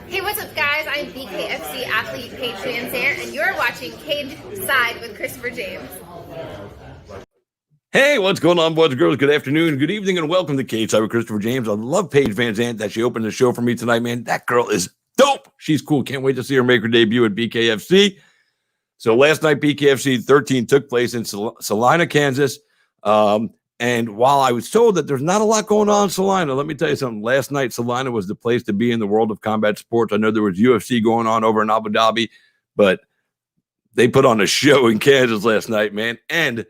Hey, what's up, guys? I'm BKFC athlete Paige Van Zandt, and you're watching Cage Side with Christopher James. Hey, what's going on, boys and girls? Good afternoon, good evening, and welcome to Cage Side with Christopher James. I love Paige Van Zandt that she opened the show for me tonight, man. That girl is dope. She's cool. Can't wait to see her make her debut at BKFC. So last night, BKFC 13 took place in Salina, Kansas. And while I was told that there's not a lot going on in Salina, let me tell you something. Last night, Salina was the place to be in the world of combat sports. I know there was UFC going on over in Abu Dhabi, but they put on a show in Kansas last night, man. And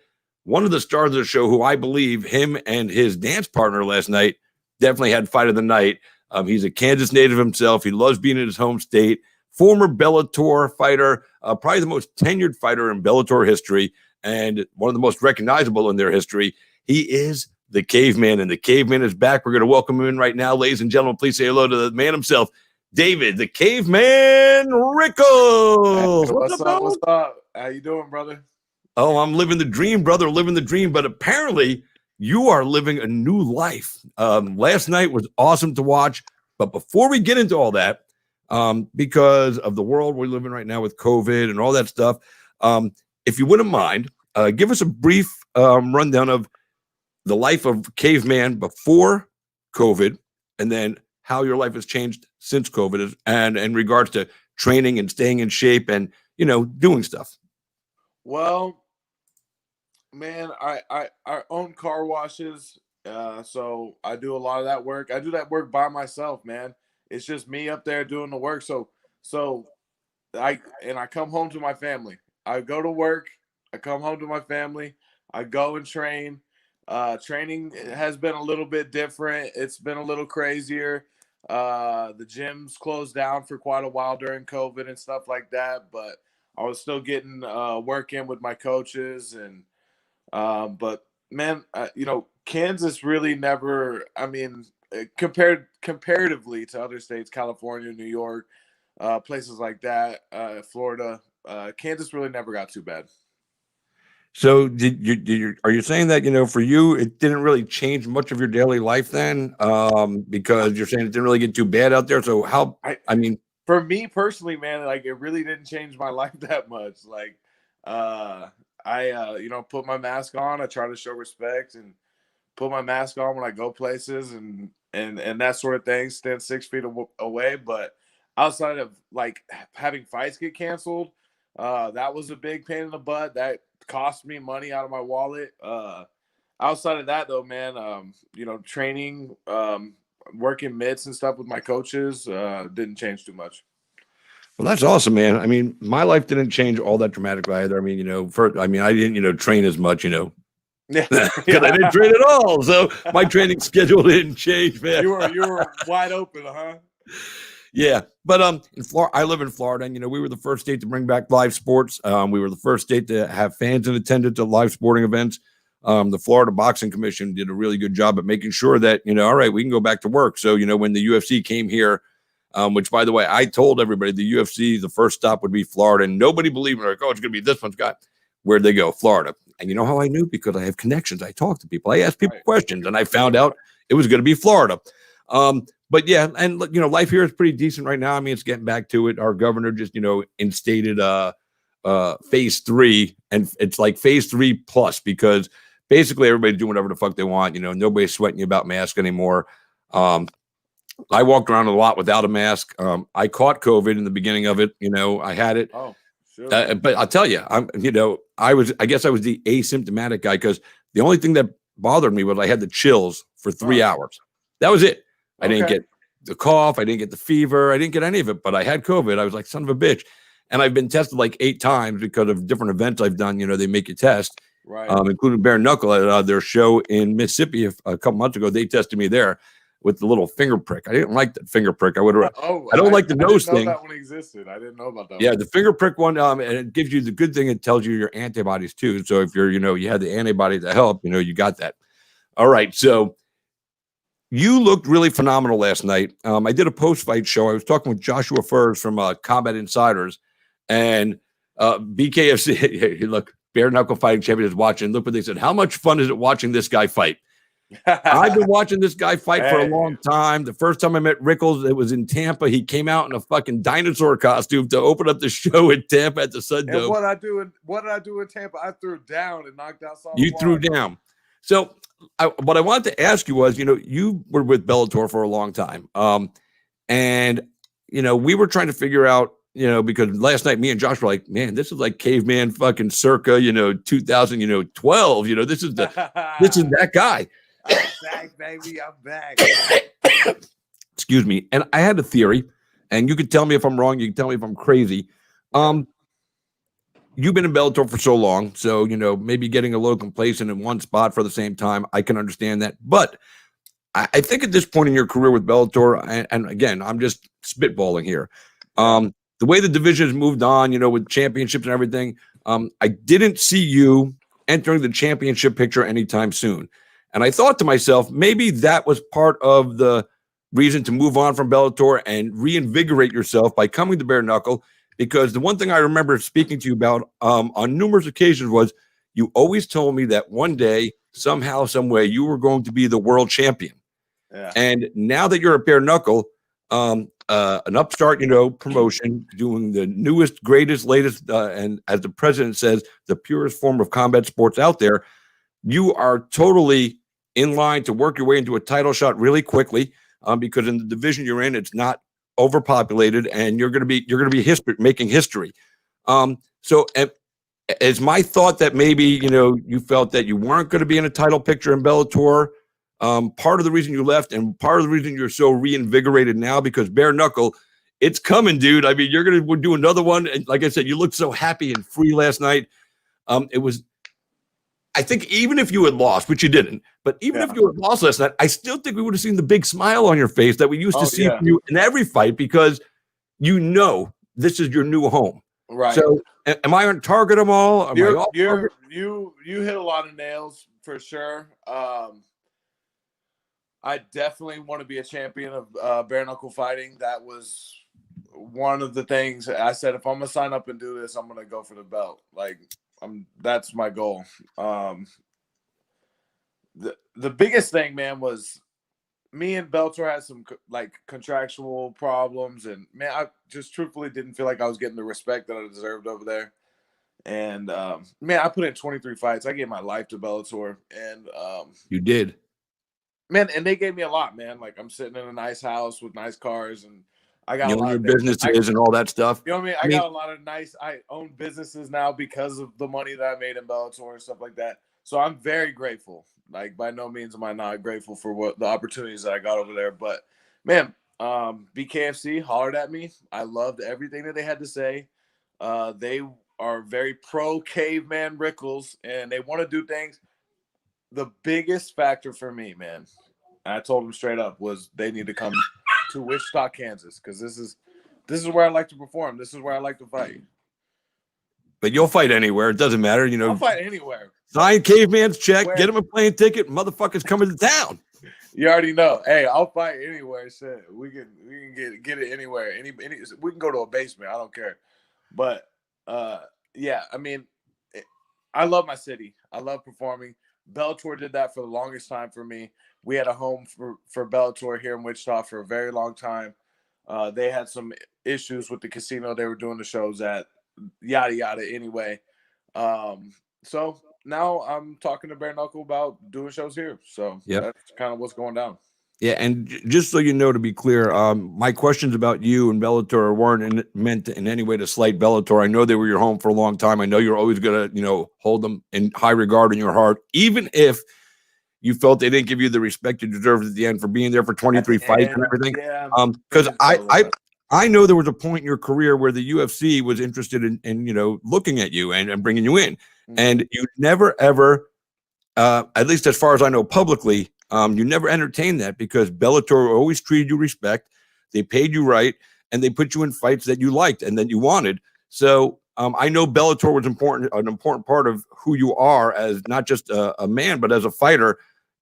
one of the stars of the show, who I believe him and his dance partner last night definitely had fight of the night. He's a Kansas native himself. He loves being in his home state. Former Bellator fighter, probably the most tenured fighter in Bellator history, and one of the most recognizable in their history. He is the Caveman, and the Caveman is back. We're going to welcome him in right now. Ladies and gentlemen, please say hello to the man himself, David, the Caveman Rickels. Hey, what's up? What's up? How you doing, brother? Oh, I'm living the dream, brother, living the dream. But apparently you are living a new life. Last night was awesome to watch. But before we get into all that, because of the world we're living right now with COVID and all that stuff, if you wouldn't mind, give us a brief rundown of the life of Caveman before COVID, and then how your life has changed since COVID, and in regards to training and staying in shape and, doing stuff. Well, man, I own car washes, so I do a lot of that work. I do that work by myself, man. It's just me up there doing the work. So I come home to my family. I go to work. I come home to my family. I go and train. Training has been a little bit different. It's been a little crazier. The gyms closed down for quite a while during COVID and stuff like that, but I was still getting work in with my coaches. And but man, Kansas really never, comparatively to other states, California, New York, places like that, Florida, Kansas really never got too bad. So are you saying that, for you, it didn't really change much of your daily life then? Because you're saying it didn't really get too bad out there. So for me personally, man, like, it really didn't change my life that much. Like, I put my mask on. I try to show respect and put my mask on when I go places and that sort of thing, stand 6 feet away. But outside of like having fights get canceled, that was a big pain in the butt. That cost me money out of my wallet. Outside of that, though, man, training, working mitts and stuff with my coaches didn't change too much. Well, that's awesome, man. I mean, my life didn't change all that dramatically either. I mean, I didn't, train as much, Yeah, because I didn't train at all. So my training schedule didn't change, man. You were wide open, huh? Yeah, but in Florida, I live in Florida, and we were the first state to bring back live sports. We were the first state to have fans in attendance at live sporting events. The Florida Boxing Commission did a really good job at making sure that all right, we can go back to work. So when the UFC came here, which, by the way, I told everybody the UFC, the first stop would be Florida, and nobody believed me. Like, oh, it's going to be this one's got. Where'd they go? Florida. And you know how I knew? Because I have connections. I talk to people. I ask people questions, and I found out it was going to be Florida. But yeah, and life here is pretty decent right now. I mean, it's getting back to it. Our governor just instated phase 3, and it's like phase 3 plus, because basically everybody's doing whatever the fuck they want. Nobody's sweating you about masks anymore. I walked around a lot without a mask. I caught COVID in the beginning of it. I had it. Oh, sure. But I'll tell you, I guess I was the asymptomatic guy, because the only thing that bothered me was I had the chills for 3 hours. That was it. I didn't get the cough. I didn't get the fever. I didn't get any of it, but I had COVID. I was like, son of a bitch. And I've been tested like 8 times because of different events I've done. They make you test, right? Including Bare Knuckle at their show in Mississippi a couple months ago. They tested me there with the little finger prick. I didn't like that finger prick. I don't like the nose thing. That one existed. I didn't know about that. Yeah, one. The finger prick one, and it gives you the good thing. It tells you your antibodies too. So if you're, you had the antibody to help, you got that. All right, so you looked really phenomenal last night. I did a post-fight show. I was talking with Joshua Furs from Combat Insiders, and BKFC. Look, Bare Knuckle Fighting Champion is watching. Look what they said. How much fun is it watching this guy fight? I've been watching this guy fight for a Hey. long time. The first time I met Rickels, it was in Tampa. He came out in a fucking dinosaur costume to open up the show in Tampa at the Sun Dome. And what did I do in Tampa? I threw down and knocked out someone. You threw down. So what I wanted to ask you was, you were with Bellator for a long time. And, we were trying to figure out, because last night me and Josh were like, man, this is like Caveman fucking circa, 2012. This is that guy. I'm back, baby. I'm back. Excuse me. And I had a theory, and you can tell me if I'm wrong. You can tell me if I'm crazy. You've been in Bellator for so long, so, maybe getting a little complacent in one spot for the same time, I can understand that. But I think at this point in your career with Bellator, and again, I'm just spitballing here, the way the division has moved on, with championships and everything, I didn't see you entering the championship picture anytime soon. And I thought to myself, maybe that was part of the reason to move on from Bellator and reinvigorate yourself by coming to bare knuckle. Because the one thing I remember speaking to you about on numerous occasions was you always told me that one day, somehow, some way, you were going to be the world champion. Yeah. And now that you're at bare knuckle, an upstart, promotion, doing the newest, greatest, latest, and as the president says, the purest form of combat sports out there, you are totally in line to work your way into a title shot really quickly, because in the division you're in, it's not overpopulated, and you're going to be making history. So is my thought that maybe you felt that you weren't going to be in a title picture in Bellator, part of the reason you left, and part of the reason you're so reinvigorated now, because bare knuckle, it's coming, dude. I mean, you're going to do another one, and like I said, you looked so happy and free last night. I think even if you had lost, which you didn't, but even if you had lost last night, I still think we would have seen the big smile on your face that we used to see from you in every fight, because this is your new home. Right. So am I on target them all? You hit a lot of nails for sure. I definitely want to be a champion of bare knuckle fighting. That was one of the things I said, if I'm gonna sign up and do this, I'm gonna go for the belt. That's my goal. The biggest thing, man, was me and Bellator had some contractual problems, and man, I just truthfully didn't feel like I was getting the respect that I deserved over there. And man, I put in 23 fights. I gave my life to Bellator, and you did, man, and they gave me a lot, man. Like, I'm sitting in a nice house with nice cars, and I got a lot your of businesses and all that stuff. You know what I mean? I got a lot of I own businesses now because of the money that I made in Bellator and stuff like that. So I'm very grateful. Like, by no means am I not grateful for what the opportunities that I got over there. But man, BKFC hollered at me. I loved everything that they had to say. They are very pro Caveman Rickels, and they want to do things. The biggest factor for me, man, I told them straight up, was they need to come to Wichita, Kansas, because this is where I like to perform. This is where I like to fight. But you'll fight anywhere. It doesn't matter. I'll fight anywhere. Sign Caveman's check. Get him a plane ticket. Motherfucker's coming to town. You already know. Hey, I'll fight anywhere. Shit, we can get it anywhere. We can go to a basement. I don't care. But yeah, I mean, I love my city. I love performing. Bellator did that for the longest time for me. We had a home for Bellator here in Wichita for a very long time. They had some issues with the casino they were doing the shows at, yada, yada, anyway. So now I'm talking to bare knuckle about doing shows here. So that's kind of what's going down. Yeah, and just so you know, to be clear, my questions about you and Bellator weren't meant in any way to slight Bellator. I know they were your home for a long time. I know you're always going to, hold them in high regard in your heart, even if you felt they didn't give you the respect you deserved at the end for being there for 23 fights and everything. Yeah, because I know there was a point in your career where the UFC was interested in looking at you and bringing you in, and you never ever, at least as far as I know publicly, you never entertained that, because Bellator always treated you respect. They paid you right, and they put you in fights that you liked and that you wanted. So I know Bellator was an important part of who you are as not just a man, but as a fighter.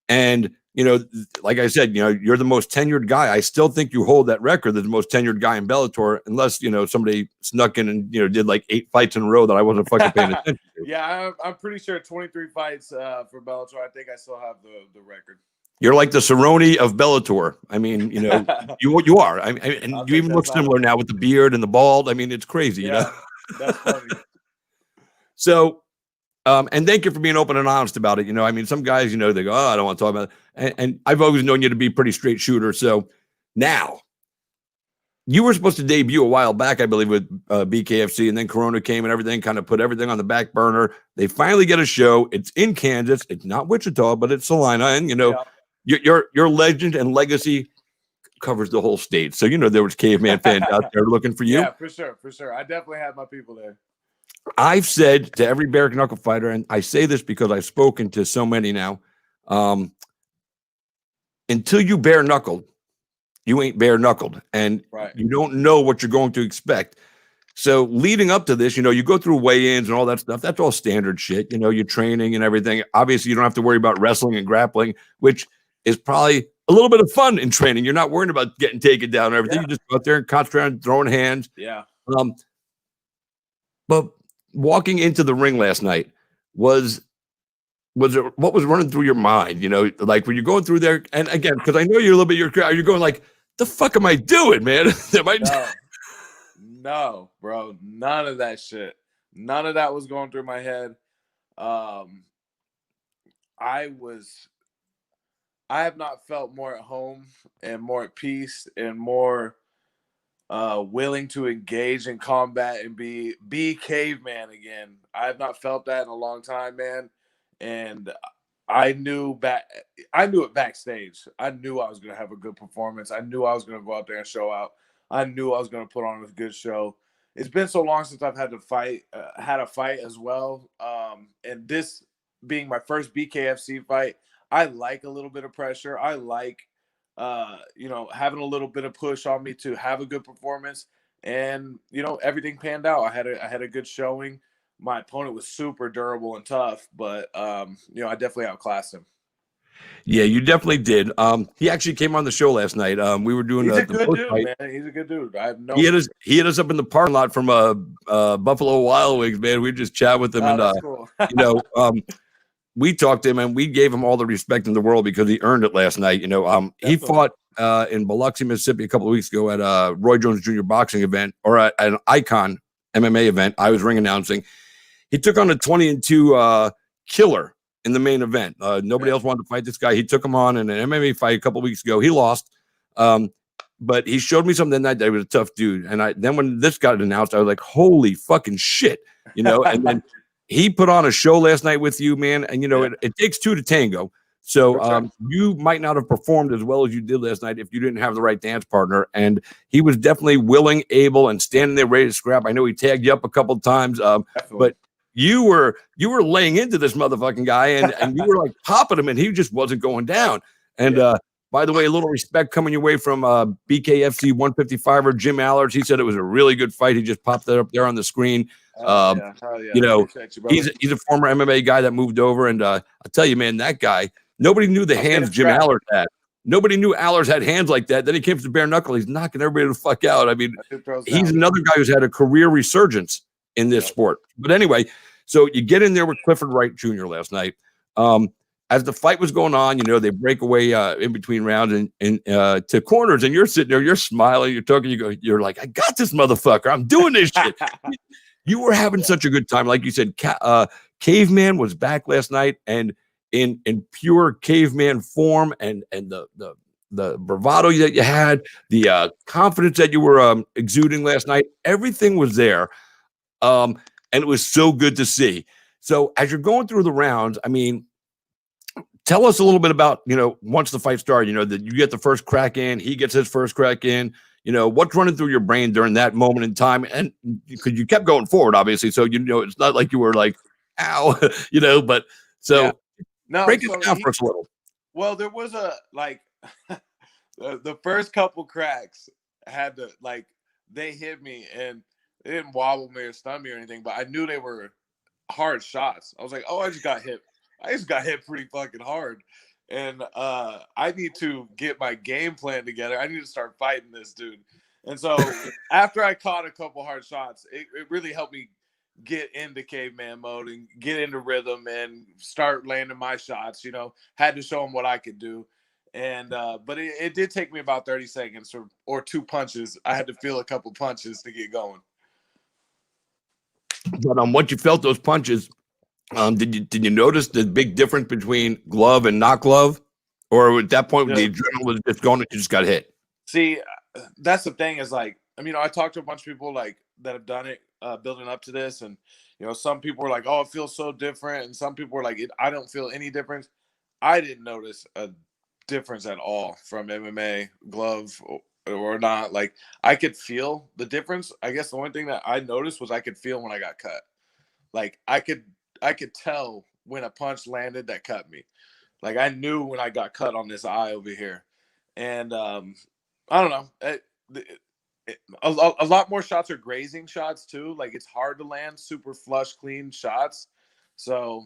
And like I said, you're the most tenured guy. I still think you hold that record as the most tenured guy in Bellator, unless, somebody snuck in and, did like 8 fights in a row that I wasn't fucking paying attention to. Yeah, I'm pretty sure 23 fights for Bellator. I think I still have the record. You're like the Cerrone of Bellator. I mean, you are. And you even look similar now with the beard and the bald. I mean, it's crazy, That's funny. So, and thank you for being open and honest about it. I mean, some guys, they go, oh, I don't want to talk about it. And I've always known you to be a pretty straight shooter. So now you were supposed to debut a while back, I believe, with BKFC, and then Corona came and everything kind of put everything on the back burner. They finally get a show. It's in Kansas. It's not Wichita, but it's Salina. And, your legend and legacy covers the whole state. So, there was Caveman fans out there looking for you. Yeah, for sure. I definitely had my people there. I've said to every bare knuckle fighter, and I say this because I've spoken to so many now, until you bare knuckled, you ain't bare knuckled, and you don't know what you're going to expect. So leading up to this, you go through weigh-ins and all that stuff. That's all standard shit. Your training and everything. Obviously, you don't have to worry about wrestling and grappling, which is probably a little bit of fun in training. You're not worried about getting taken down and everything. You just go out there and concentrate on throwing hands. Yeah. But walking into the ring last night, was it what was running through your mind? Like when you're going through there, and again, because I know you're a little bit, you're going like, the fuck am I doing, man? No, bro, none of that shit. None of that was going through my head. I have not felt more at home and more at peace and more willing to engage in combat and be caveman again. I have not felt that in a long time, man. And I knew it backstage. I knew I was going to have a good performance. I knew I was going to go out there and show out. I knew I was going to put on a good show. It's been so long since I've had a fight as well. And this being my first BKFC fight, I like a little bit of pressure. I like, having a little bit of push on me to have a good performance. And, everything panned out. I had a good showing. My opponent was super durable and tough, but, I definitely outclassed him. Yeah, you definitely did. He actually came on the show last night. We were doing He's a the good dude, fight. man. He's a good dude. I have no. He hit us up in the parking lot from Buffalo Wild Wings, man. We just chat with him, That's cool. We talked to him and we gave him all the respect in the world because he earned it last night. He fought in Biloxi, Mississippi a couple of weeks ago at a Roy Jones Jr. boxing event, or at an Icon MMA event. I was ring announcing. He took on a 20-2 killer in the main event. Nobody else wanted to fight this guy. He took him on in an MMA fight a couple of weeks ago. He lost. But he showed me something that night that he was a tough dude. And then when this got announced, I was like, holy fucking shit. And then he put on a show last night with you, man. And, it takes two to tango. So you might not have performed as well as you did last night if you didn't have the right dance partner. And he was definitely willing, able, and standing there ready to scrap. I know he tagged you up a couple of times, but you were laying into this motherfucking guy, and you were like popping him, and he just wasn't going down. And by the way, a little respect coming your way from BKFC 155er Jim Allers. He said it was a really good fight. He just popped that up there on the screen. He's a former MMA guy that moved over, and I'll tell you, man, that guy. Nobody knew the hands Jim Allers had. Nobody knew Allers had hands like that. Then he came to the bare knuckle. He's knocking everybody the fuck out. I mean, he's another guy who's had a career resurgence in this sport. But anyway, so you get in there with Clifford Wright Jr. last night. As the fight was going on, they break away in between rounds and to corners, and you're sitting there, you're smiling, you're talking, you're like, I got this motherfucker. I'm doing this shit. You were having such a good time. Like you said, Caveman was back last night, and in pure caveman form, and the bravado that you had, the confidence that you were exuding last night, everything was there. And it was so good to see. So as you're going through the rounds, I mean, tell us a little bit about, once the fight started, that you get the first crack in, he gets his first crack in, what's running through your brain during that moment in time? And because you kept going forward, obviously. So, it's not like you were like, ow, but so break it down for us a little. Well, there was the first couple cracks had to, they hit me and they didn't wobble me or stun me or anything, but I knew they were hard shots. I was like, oh, I just got hit pretty fucking hard. and I need to get my game plan together. I need to start fighting this dude. And so after I caught a couple hard shots, it really helped me get into caveman mode and get into rhythm and start landing my shots. Had to show him what I could do. And but it did take me about 30 seconds or 2 punches. I had to feel a couple punches to get going. But once you felt those punches, did you notice the big difference between glove and not glove? Or at that point, the adrenaline was just going, you just got hit? See, that's the thing is like, I talked to a bunch of people like that have done it building up to this. And, some people were like, oh, it feels so different. And some people were like, I don't feel any difference. I didn't notice a difference at all from MMA, glove or not. Like I could feel the difference. I guess the only thing that I noticed was I could feel when I got cut. Like I could tell when a punch landed that cut me. Like I knew when I got cut on this eye over here. And I don't know. A lot more shots are grazing shots too. Like it's hard to land super flush, clean shots. So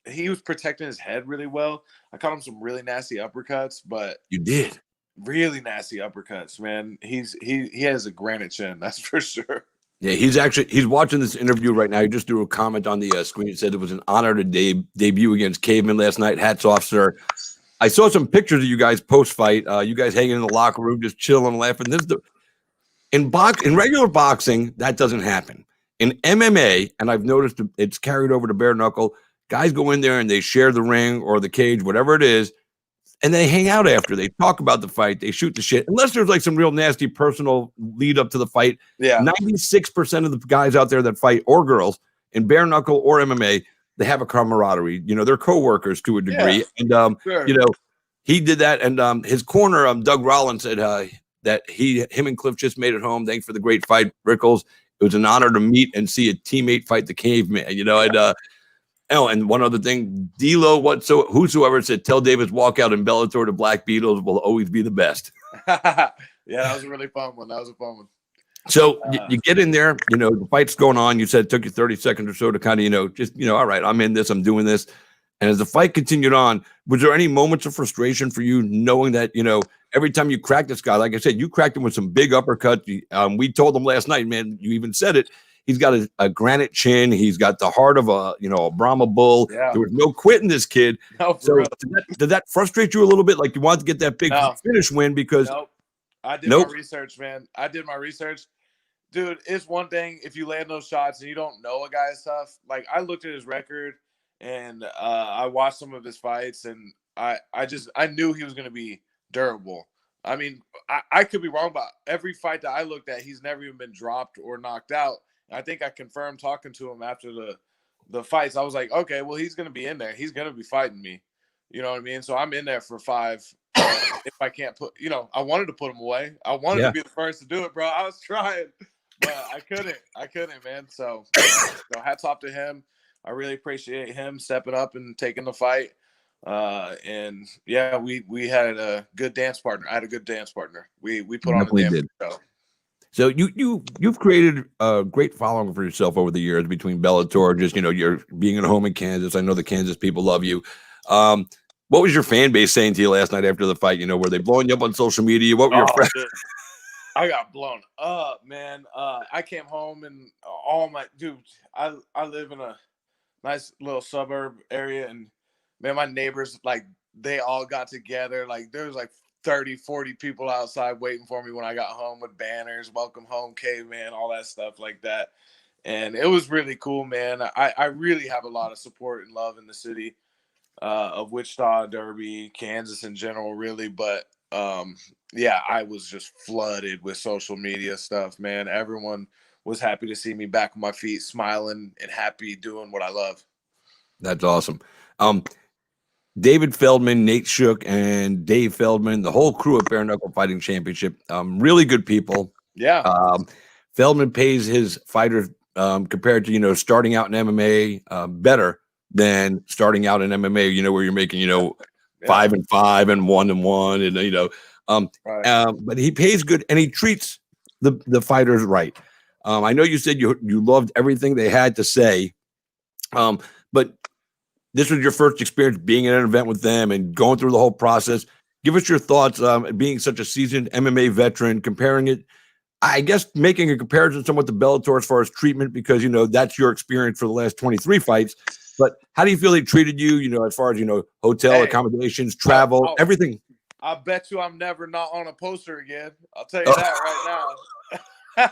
he was protecting his head really well. I caught him some really nasty uppercuts, but you did really nasty uppercuts, man. He has a granite chin, that's for sure. Yeah, he's watching this interview right now. He just threw a comment on the screen. He said it was an honor to debut against Caveman last night. Hats off, sir. I saw some pictures of you guys post-fight. You guys hanging in the locker room, just chilling and laughing. In regular boxing, that doesn't happen. In MMA, and I've noticed it's carried over to bare knuckle, guys go in there and they share the ring or the cage, whatever it is, and they hang out after. They talk about the fight. They shoot the shit. Unless there's like some real nasty personal lead up to the fight. Yeah. 96% of the guys out there that fight, or girls, in bare knuckle or MMA, they have a camaraderie. They're coworkers to a degree. Yeah, and sure. He did that. And his corner, Doug Rollins, said that him and Cliff just made it home. Thanks for the great fight, Rickels. It was an honor to meet and see a teammate fight the Caveman. And one other thing, D'Lo, whosoever said, tell Davis walkout in Bellator to Black Beatles will always be the best. Yeah, that was a really fun one. So you get in there, the fight's going on. You said it took you 30 seconds or so to kind of, all right, I'm in this, I'm doing this. And as the fight continued on, was there any moments of frustration for you knowing that, every time you crack this guy, like I said, you cracked him with some big uppercuts. We told him last night, man, you even said it. He's got a granite chin. He's got the heart of a Brahma bull. Yeah. There was no quitting this kid. No, so did that frustrate you a little bit? Like you wanted to get that big finish win because I did my research, man. I did my research. Dude, it's one thing if you land those shots and you don't know a guy's stuff. Like I looked at his record and I watched some of his fights and I knew he was going to be durable. I mean, I could be wrong, but every fight that I looked at, he's never even been dropped or knocked out. I think I confirmed talking to him after the fights. I was like, okay, well, he's going to be in there. He's going to be fighting me. You know what I mean? So I'm in there for 5. If I can't I wanted to put him away. I wanted to be the first to do it, bro. I was trying, but I couldn't, man. So hats off to him. I really appreciate him stepping up and taking the fight. And yeah, we had a good dance partner. I had a good dance partner. We put on a damn show. So you've created a great following for yourself over the years between Bellator, just you're being at home in Kansas. I know the Kansas people love you. What was your fan base saying to you last night after the fight? Were they blowing you up on social media? What were your friends? I got blown up, man. I came home and I live in a nice little suburb area, and man, my neighbors, like, they all got together. Like, there was like 30, 40 people outside waiting for me when I got home with banners, welcome home, Caveman, all that stuff like that. And it was really cool, man. I really have a lot of support and love in the city of Wichita, Derby, Kansas in general, really. But yeah, I was just flooded with social media stuff, man. Everyone was happy to see me back on my feet, smiling and happy doing what I love. That's awesome. David Feldman, Nate Shook, and Dave Feldman, the whole crew at Bare Knuckle Fighting Championship, really good people. Yeah. Feldman pays his fighters compared to, starting out in MMA better than starting out in MMA, where you're making, 5 and 5 and 1 and 1 and, right. But he pays good and he treats the fighters right. I know you said you loved everything they had to say, but this was your first experience being at an event with them and going through the whole process. Give us your thoughts, being such a seasoned MMA veteran, comparing it, I guess, making a comparison somewhat to Bellator as far as treatment, because, you know, that's your experience for the last 23 fights. But how do you feel they treated you, you know, as far as, you know, hotel accommodations, travel, everything? I bet you I'm never not on a poster again. I'll tell you that right now.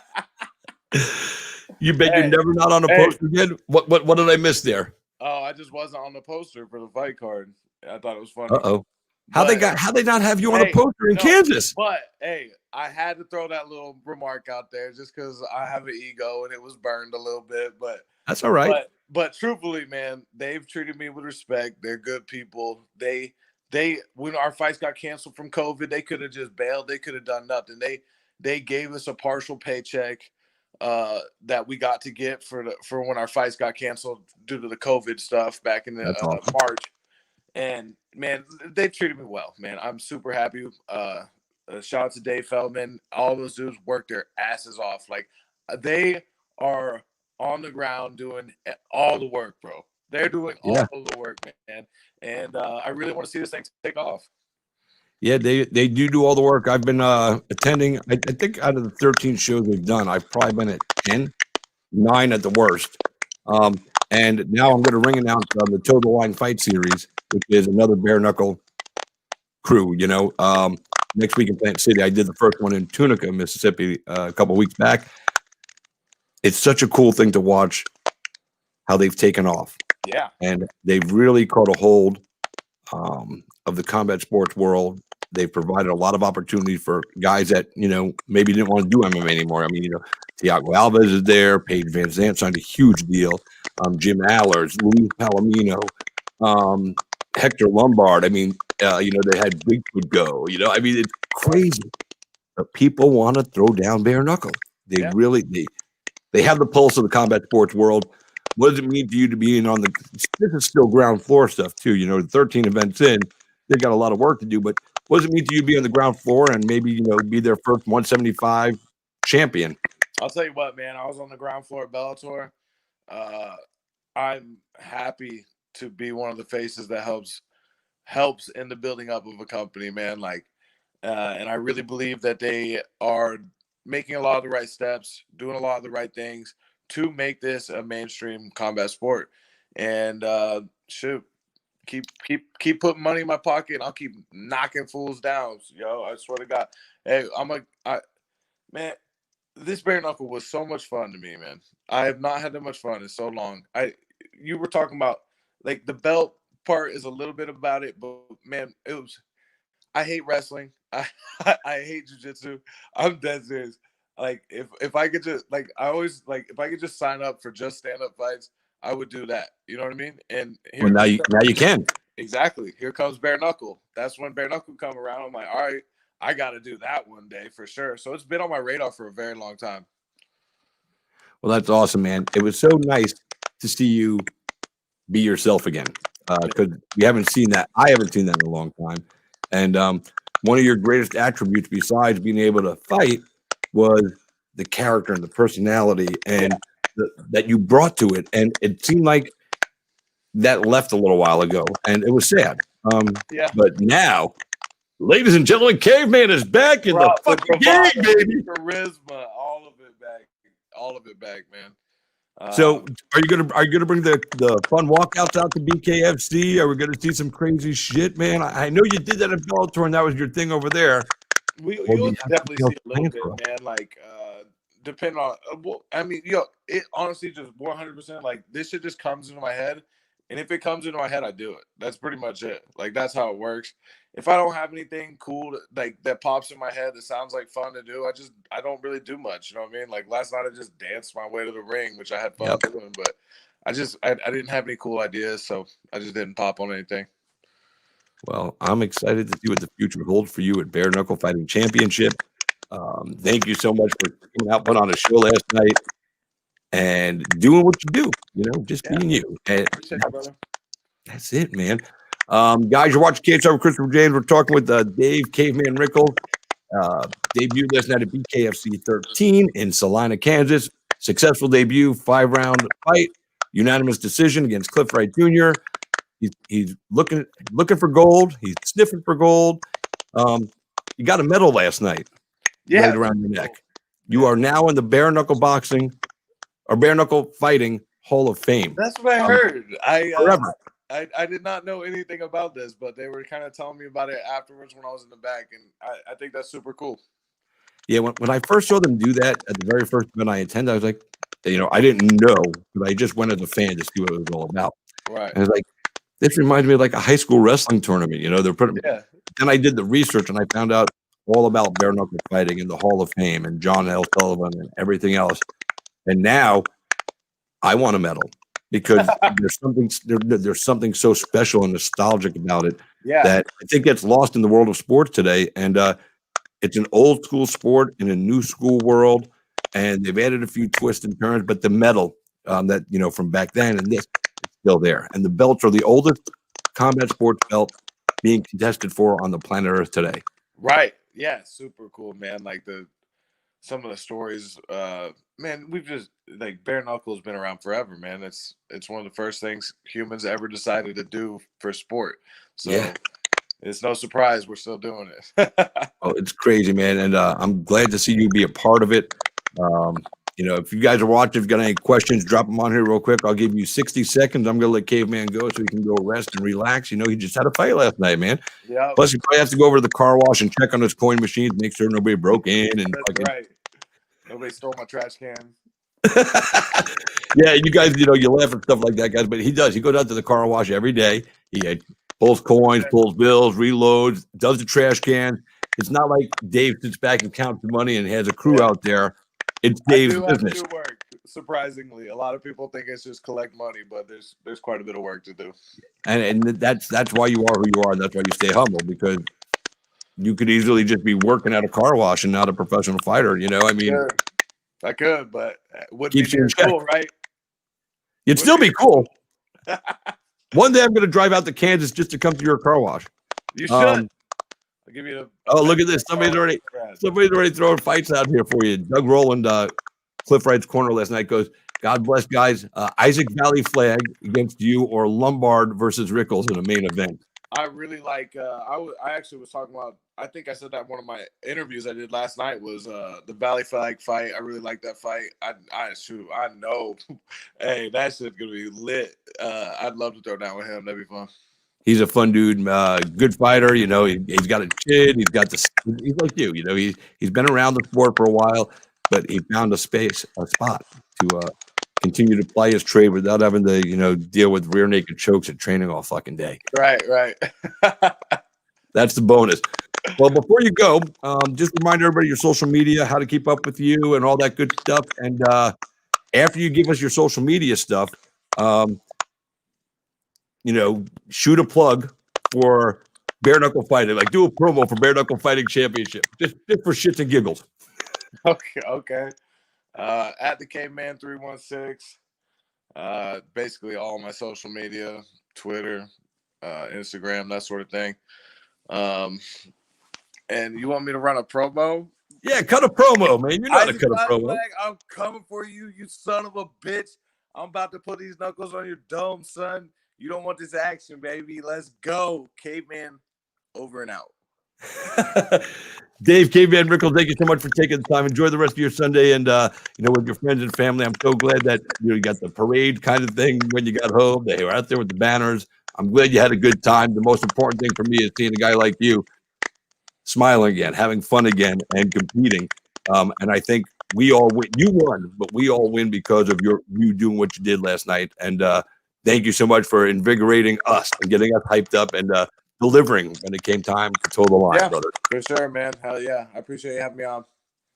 You bet you're never not on a poster again? What did I miss there? Oh, I just wasn't on the poster for the fight card. I thought it was funny. Uh-oh. How they not have you on a poster in Kansas? But hey, I had to throw that little remark out there just because I have an ego and it was burned a little bit. But that's all right. But truthfully, man, they've treated me with respect. They're good people. They when our fights got canceled from COVID, they could have just bailed. They could have done nothing. They gave us a partial paycheck that we got to get for when our fights got canceled due to the COVID stuff back in March. And man, they've treated me well, man. I'm super happy. Shout out to Dave Feldman. All those dudes work their asses off. Like, they are on the ground doing all the work, bro. They're doing all the work, man. And I really want to see this thing take off. Yeah, they do all the work. I've been attending. I think out of the 13 shows they've done, I've probably been at 10, 9 at the worst. And now I'm going to ring announce the Toe the Line Fight Series, which is another bare knuckle crew. You know, next week in Plant City, I did the first one in Tunica, Mississippi, a couple weeks back. It's such a cool thing to watch how they've taken off. Yeah, and they've really caught a hold of the combat sports world. They've provided a lot of opportunities for guys that, you know, maybe didn't want to do MMA anymore. I mean, you know, Thiago Alves is there. Paige Van Zandt signed a huge deal. Jim Allers, Luis Palomino, Hector Lombard. I mean, you know, they had Bigfoot go. You know, I mean, it's crazy. But people want to throw down bare knuckle. They really they have the pulse of the combat sports world. What does it mean to you to be in on the? This is still ground floor stuff too. You know, 13 events in, they've got a lot of work to do. But what does it mean to you to be on the ground floor and maybe, you know, be their first 175 champion? I'll tell you what, man. I was on the ground floor at Bellator. I'm happy to be one of the faces that helps in the building up of a company, man. Like, and I really believe that they are making a lot of the right steps, doing a lot of the right things to make this a mainstream combat sport. And shoot, keep putting money in my pocket. And I'll keep knocking fools down. Yo, I swear to God. Hey, man, this bare knuckle was so much fun to me, man. I have not had that much fun in so long. You were talking about, like, the belt part is a little bit about it, but man, I hate wrestling. I hate jiu-jitsu. I'm dead serious. Like, if I could just, like, I always, like, if I could just sign up for just stand-up fights, I would do that. You know what I mean? And now you can. Exactly. Here comes bare knuckle. That's when bare knuckle come around. I'm like, all right, I got to do that one day for sure. So it's been on my radar for a very long time. Well, that's awesome, man. It was so nice to see you be yourself again, because we haven't seen that. I haven't seen that in a long time. And one of your greatest attributes, besides being able to fight, was the character and the personality and that you brought to it. And it seemed like that left a little while ago, and it was sad. But now, ladies and gentlemen, Caveman is back in the fucking game, baby. Charisma, all of it back, man. So, are you gonna bring the fun walkouts out to BKFC? Are we gonna see some crazy shit, man? I know you did that at Bellator, and that was your thing over there. You'll definitely see a little bit, man. Like, depending on, I mean, it honestly just 100%. Like, this shit just comes into my head, and if it comes into my head, I do it. That's pretty much it. Like, that's how it works. If I don't have anything cool that pops in my head that sounds like fun to do, I don't really do much. You know what I mean? Like, last night I just danced my way to the ring, which I had fun doing, but I didn't have any cool ideas, so I just didn't pop on anything. Well, I'm excited to see what the future holds for you at Bare Knuckle Fighting Championship. Thank you so much for coming out, putting on a show last night, and doing what you do. You know, just being you. And that's it, man. Guys, you're watching Cage with Christopher James. We're talking with Dave Caveman Rickels. Debuted last night at BKFC 13 in Salina, Kansas. Successful debut, 5-round fight, unanimous decision against Cliff Wright Jr. He's looking for gold. He's sniffing for gold. You got a medal last night, Yeah, right around your neck. You are now in the bare knuckle boxing or bare knuckle fighting Hall of Fame. That's what I heard. Forever. I did not know anything about this, but they were kind of telling me about it afterwards when I was in the back, and I think that's super cool. Yeah, when I first saw them do that at the very first event I attended, I was like, I didn't know, but I just went as a fan to see what it was all about. Right. And I was like, this reminds me of like a high school wrestling tournament. They're putting. Yeah. Then I did the research and I found out all about bare knuckle fighting in the Hall of Fame and John L. Sullivan and everything else. And now I want a medal because there's something so special and nostalgic about it that I think gets lost in the world of sports today. And it's an old school sport in a new school world, and they've added a few twists and turns, but the medal that from back then and this is still there. And the belts are the oldest combat sports belt being contested for on the planet Earth today. Right. Yeah. Super cool, man. Like some of the stories, man, we've just like bare knuckles been around forever, man. It's one of the first things humans ever decided to do for sport. So it's no surprise we're still doing it. Oh, it's crazy, man. And I'm glad to see you be a part of it. If you guys are watching, if you've got any questions, drop them on here real quick. I'll give you 60 seconds. I'm going to let Caveman go so he can go rest and relax. He just had a fight last night, man. Yeah. Plus, he probably has to go over to the car wash and check on his coin machines, make sure nobody broke in. And That's right. Nobody stole my trash can. Yeah, you guys, you laugh at stuff like that, guys, but he does. He goes out to the car wash every day. He pulls coins, pulls bills, reloads, does the trash can. It's not like Dave sits back and counts the money and has a crew out there. It's Dave's business. I do work, surprisingly. A lot of people think it's just collect money, but there's quite a bit of work to do. And that's why you are who you are. That's why you stay humble, because you could easily just be working at a car wash and not a professional fighter. I mean, sure. I could, but would keeps be you in check. cool, right? You'd still be cool. One day I'm going to drive out to Kansas just to come to your car wash. You should. I'll give you look at this. Somebody's already throwing fights out here for you. Doug Rowland, Cliff Wright's corner last night goes, God bless, guys. Isaac Valley flag against you or Lombard versus Rickels in a main event. I really like. I actually was talking about. I think I said that in one of my interviews I did last night was the Valley Flag fight. I really like that fight. I know. Hey, that shit's gonna be lit. I'd love to throw down with him. That'd be fun. He's a fun dude, good fighter. He's got a chin. He's got he's like you. He's been around the sport for a while, but he found a spot to continue to play his trade without having to, deal with rear naked chokes at training all fucking day. Right. That's the bonus. Well, before you go, just remind everybody your social media, how to keep up with you and all that good stuff. And after you give us your social media stuff, shoot a plug for Bare Knuckle Fighting. Like, do a promo for Bare Knuckle Fighting Championship, just for shits and giggles. Okay. At the Caveman 316. Basically all my social media, Twitter, Instagram, that sort of thing. And you want me to run a promo? Yeah, cut a promo, man. You know how to cut a promo. I'm coming for you, you son of a bitch. I'm about to put these knuckles on your dome, son. You don't want this action, baby. Let's go. Caveman, over and out. Dave, Caveman Rickels, thank you so much for taking the time. Enjoy the rest of your Sunday and, with your friends and family. I'm so glad that you got the parade kind of thing when you got home. They were out there with the banners. I'm glad you had a good time. The most important thing for me is seeing a guy like you smiling again, having fun again, and competing. And I think we all win. You won, but we all win because of you doing what you did last night. And thank you so much for invigorating us and getting us hyped up and delivering when it came time to toe the line, brother. For sure, man. Hell yeah. I appreciate you having me on.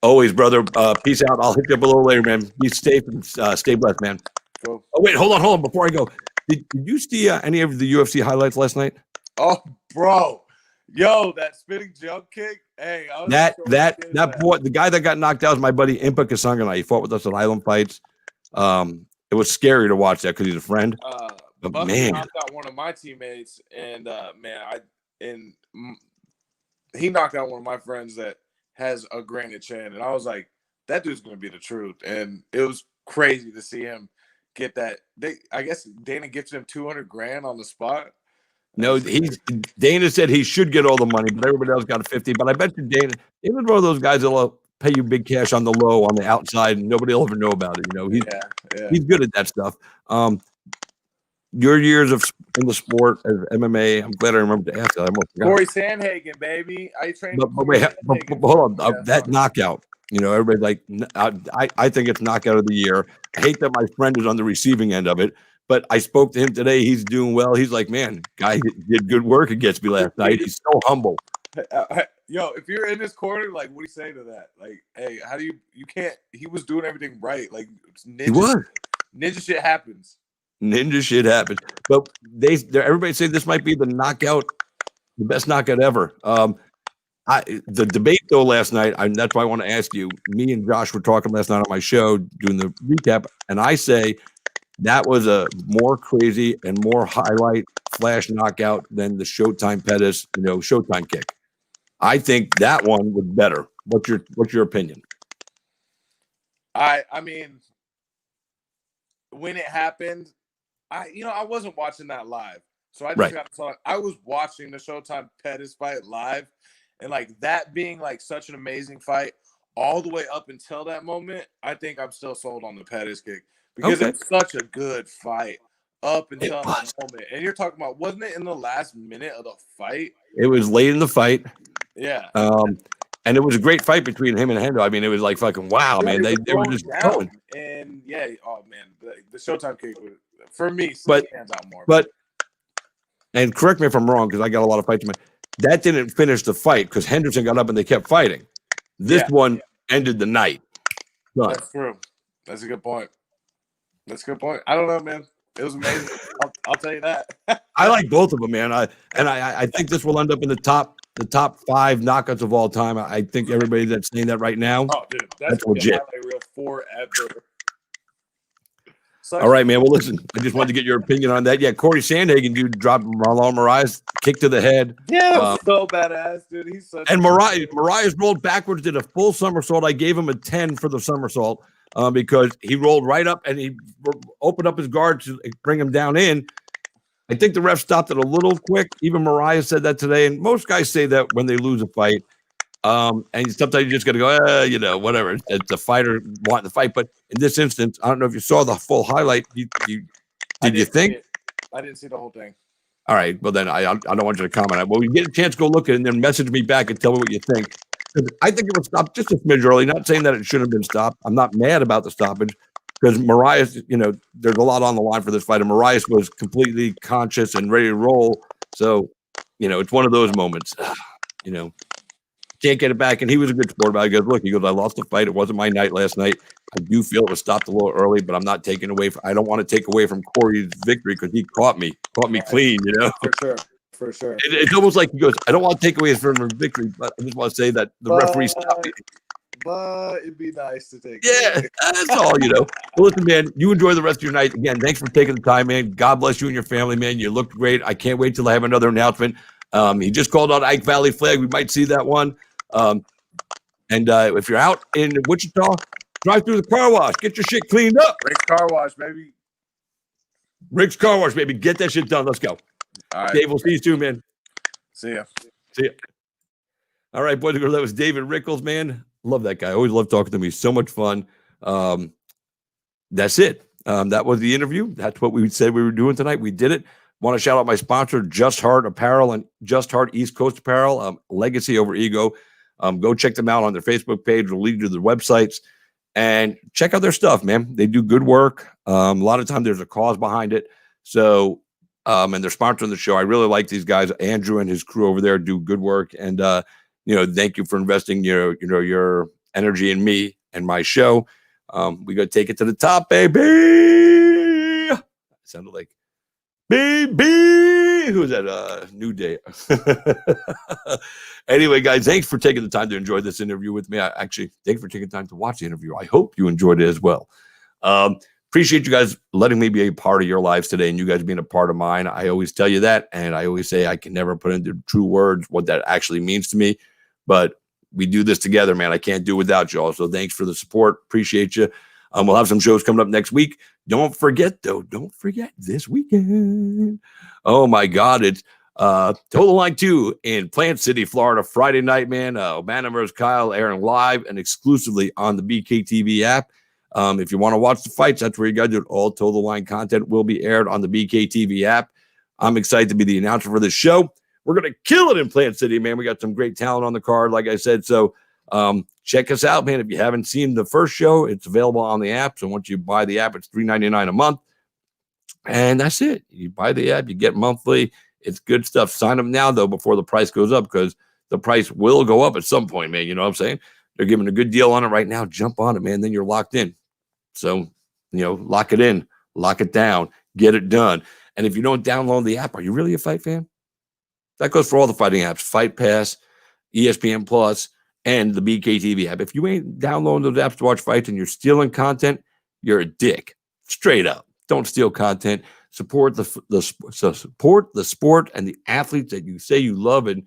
Always, brother. Peace out. I'll hit you up a little later, man. Be safe and stay blessed, man. Cool. Oh, wait, hold on. Before I go, did you see any of the UFC highlights last night? Oh, bro. Yo, that spinning jump kick. Hey, that boy, the guy that got knocked out is my buddy Impa Kasangana. He fought with us at Island Fights. It was scary to watch that because he's a friend. But man, knocked out one of my teammates, and he knocked out one of my friends that has a granite chin, and I was like, that dude's gonna be the truth. And it was crazy to see him get that. I guess Dana gets him $200,000 on the spot. No, Dana said he should get all the money, but everybody else got 50. But I bet you Dana is one of those guys that'll pay you big cash on the low, on the outside, and nobody will ever know about it. He's good at that stuff. Your years in the sport as MMA, I'm glad I remember to ask that. I almost forgot. Corey Sandhagen, baby. I trained. But wait, hold on. That knockout. Everybody's like, I think it's knockout of the year. I hate that my friend is on the receiving end of it. But I spoke to him today. He's doing well. He's like, man, guy did good work against me last night. He's so humble. Yo, if you're in this corner, like, what do you say to that? Like, hey, how do you can't? He was doing everything right. Like, ninja shit happens. Ninja shit happens. But everybody say this might be the best knockout ever. The debate though last night, that's why I want to ask you. Me and Josh were talking last night on my show doing the recap, and I say that was a more crazy and more highlight flash knockout than the Showtime Pettis, Showtime kick. I think that one was better. What's your opinion? I mean, when it happened, I wasn't watching that live, so I just got to talk. I was watching the Showtime Pettis fight live, and like that being like such an amazing fight all the way up until that moment, I think I'm still sold on the Pettis kick. Because it's such a good fight up until that moment. And you're talking about, wasn't it in the last minute of the fight? It was late in the fight. Yeah. And it was a great fight between him and Hendo. I mean, it was like fucking wow, man. They were just going. And the Showtime kick was, for me, stands out more. And correct me if I'm wrong, because I got a lot of fights. That didn't finish the fight because Henderson got up and they kept fighting. This one ended the night. Done. That's true. That's a good point. I don't know, man. It was amazing. I'll tell you that. I like both of them, man. I think this will end up in the top 5 knockouts of all time. I think everybody that's saying that right now. Oh, dude, that's legit. Real forever. All right, man. Well, listen, I just wanted to get your opinion on that. Yeah, Corey Sandhagen, dude, dropped Marlon Moraes, kick to the head. Yeah, so badass, dude. He's such. And Moraes rolled backwards, did a full somersault. I gave him a 10 for the somersault. Because he rolled right up and he opened up his guard to bring him down in. I think the ref stopped it a little quick. Even Mariah said that today. And most guys say that when they lose a fight. And sometimes you just got to go, whatever. It's the fighter wanting to fight. But in this instance, I don't know if you saw the full highlight. Did you think? I didn't see the whole thing. All right. Well, then I don't want you to comment. Well, you get a chance, go look at it and then message me back and tell me what you think. I think it was stopped just a smidge early. Not saying that it should have been stopped. I'm not mad about the stoppage because Mariah, there's a lot on the line for this fight. And Mariah was completely conscious and ready to roll. So, it's one of those moments. Can't get it back. And he was a good sport about it. He goes, I lost the fight. It wasn't my night last night. I do feel it was stopped a little early, but I'm not taking away. I don't want to take away from Corey's victory because he caught me clean, For sure. It's almost like he goes, I don't want to take away from victory, but I just want to say that the referee stopped me. But it'd be nice to take. Yeah, that's all, Well, listen, man, you enjoy the rest of your night. Again, thanks for taking the time, man. God bless you and your family, man. You looked great. I can't wait till I have another announcement. He just called out Ike Valley Flag. We might see that one. And if you're out in Wichita, drive through the car wash. Get your shit cleaned up. Rick's Car Wash, baby. Rick's Car Wash, baby. Get that shit done. Let's go. All right. Dave, we'll see you soon, man. See ya. All right, boys and girls. That was David Rickels, man. Love that guy. I always love talking to him. He's so much fun. That's it. That was the interview. That's what we said we were doing tonight. We did it. Want to shout out my sponsor, Just Heart Apparel and Just Heart East Coast Apparel, Legacy over Ego. Go check them out on their Facebook page. We'll lead you to their websites and check out their stuff, man. They do good work. A lot of times there's a cause behind it. So, and they're sponsoring the show. I really like these guys. Andrew and his crew over there do good work. And, thank you for investing your energy in me and my show. We got to take it to the top, baby. It sounded like baby. Who's that? New Day. Anyway, guys, thanks for taking the time to enjoy this interview with me. Thanks for taking the time to watch the interview. I hope you enjoyed it as well. Appreciate you guys letting me be a part of your lives today and you guys being a part of mine. I always tell you that, and I always say I can never put into true words what that actually means to me, but we do this together, man. I can't do it without y'all. So thanks for the support. Appreciate you. We'll have some shows coming up next week. Don't forget, though, this weekend. Oh, my God. It's Total Line 2 in Plant City, Florida, Friday night, man. O'Bannon versus Kyle airing live and exclusively on the BKTV app. If you want to watch the fights, that's where you got to do it. All Total Line content will be aired on the BKTV app. I'm excited to be the announcer for this show. We're going to kill it in Plant City, man. We got some great talent on the card, like I said. So check us out, man. If you haven't seen the first show, it's available on the app. So once you buy the app, it's $3.99 a month. And that's it. You buy the app, you get monthly. It's good stuff. Sign up now, though, before the price goes up, because the price will go up at some point, man. You know what I'm saying? They're giving a good deal on it right now. Jump on it, man. Then you're locked in. So, lock it in, lock it down, get it done. And if you don't download the app, are you really a fight fan? That goes for all the fighting apps, Fight Pass, ESPN Plus, and the BKTV app. If you ain't downloading those apps to watch fights and you're stealing content, you're a dick. Straight up. Don't steal content. Support support the sport and the athletes that you say you love and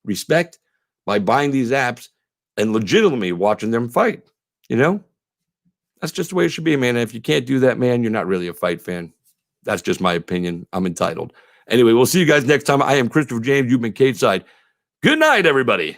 respect by buying these apps and legitimately watching them fight. That's just the way it should be, man. And if you can't do that, man, you're not really a fight fan. That's just my opinion. I'm entitled. Anyway, we'll see you guys next time. I am Christopher James. You've been Cage Side. Good night, everybody.